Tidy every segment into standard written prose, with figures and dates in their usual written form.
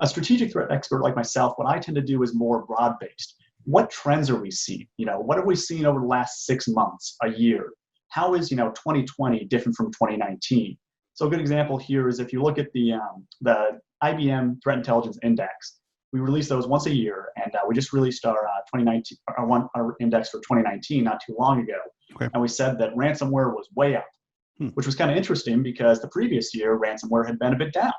a strategic threat expert like myself, what I tend to do is more broad-based. What trends are we seeing? What have we seen over the last 6 months, a year? How is 2020 different from 2019? So a good example here is if you look at the IBM Threat Intelligence Index. We release those once a year, and we just released our 2019 our index for 2019 not too long ago. Okay. And we said that ransomware was way up, which was kind of interesting because the previous year ransomware had been a bit down.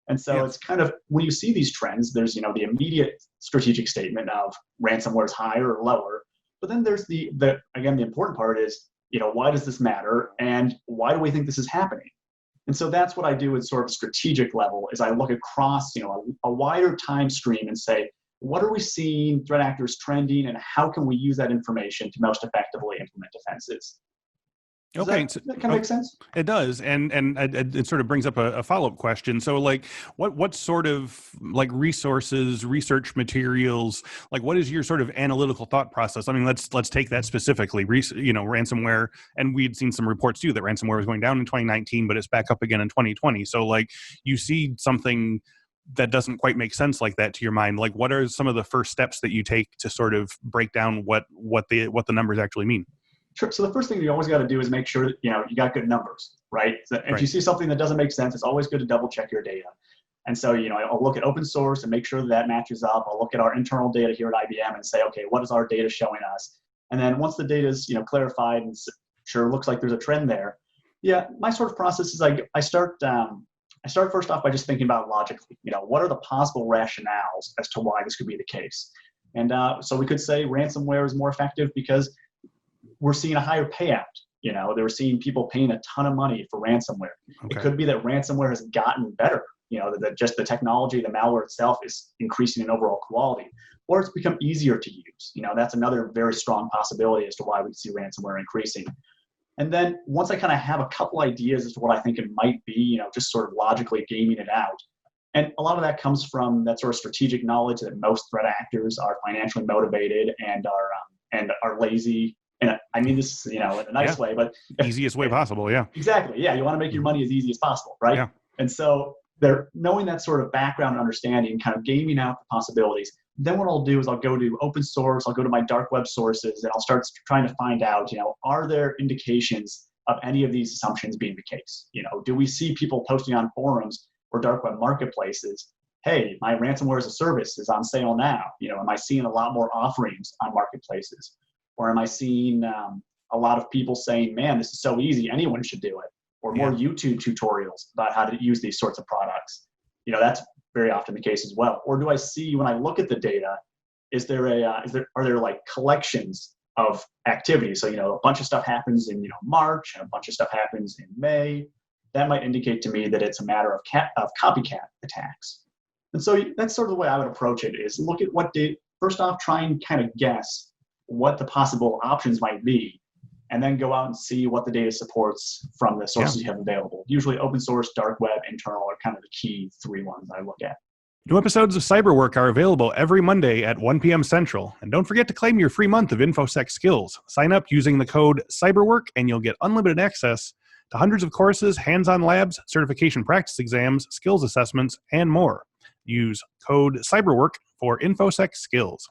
And so it's kind of, when you see these trends, there's the immediate strategic statement of ransomware is higher or lower, but then there's the important part is why does this matter and why do we think this is happening? And so that's what I do at sort of a strategic level is I look across, a wider time stream and say, what are we seeing threat actors trending and how can we use that information to most effectively implement defenses? Does that kind of make sense? It does, and it sort of brings up a follow-up question. So, like, what sort of like resources, research materials, like what is your sort of analytical thought process? I mean, let's take that specifically. Ransomware, and we'd seen some reports too that ransomware was going down in 2019, but it's back up again in 2020. So, like, you see something that doesn't quite make sense like that to your mind. Like, what are some of the first steps that you take to sort of break down what the numbers actually mean? Sure. So the first thing you always got to do is make sure that you got good numbers, right? So if you see something that doesn't make sense, it's always good to double check your data. And so I'll look at open source and make sure that matches up. I'll look at our internal data here at IBM and say, okay, what is our data showing us? And then once the data is clarified and sure looks like there's a trend there, my sort of process is I start first off by just thinking about logically. What are the possible rationales as to why this could be the case? And so we could say ransomware is more effective because we're seeing a higher payout. They're seeing people paying a ton of money for ransomware. Okay. It could be that ransomware has gotten better, that just the technology, the malware itself is increasing in overall quality, or it's become easier to use. That's another very strong possibility as to why we see ransomware increasing. And then once I kind of have a couple ideas as to what I think it might be, just sort of logically gaming it out. And a lot of that comes from that sort of strategic knowledge that most threat actors are financially motivated and are lazy. And I mean this, in a nice way, but easiest way possible. Yeah, exactly. Yeah. You want to make your money as easy as possible. Right. Yeah. And so they're knowing that sort of background and understanding, kind of gaming out the possibilities. Then what I'll do is I'll go to open source, I'll go to my dark web sources, and I'll start trying to find out, are there indications of any of these assumptions being the case? Do we see people posting on forums or dark web marketplaces, hey, my ransomware as a service is on sale now. Am I seeing a lot more offerings on marketplaces? Or am I seeing a lot of people saying, man, this is so easy, anyone should do it? Or more YouTube tutorials about how to use these sorts of products. That's very often the case as well. Or do I see, when I look at the data, are there like collections of activities? So, a bunch of stuff happens in March and a bunch of stuff happens in May. That might indicate to me that it's a matter of copycat attacks. And so that's sort of the way I would approach it, is look at what data, first off, try and kind of guess what the possible options might be, and then go out and see what the data supports from the sources you have available. Usually open source, dark web, internal are kind of the key 3 ones I look at. New episodes of Cyberwork are available every Monday at 1 p.m. Central. And don't forget to claim your free month of Infosec skills. Sign up using the code CYBERWORK and you'll get unlimited access to hundreds of courses, hands-on labs, certification practice exams, skills assessments, and more. Use code CYBERWORK for Infosec skills.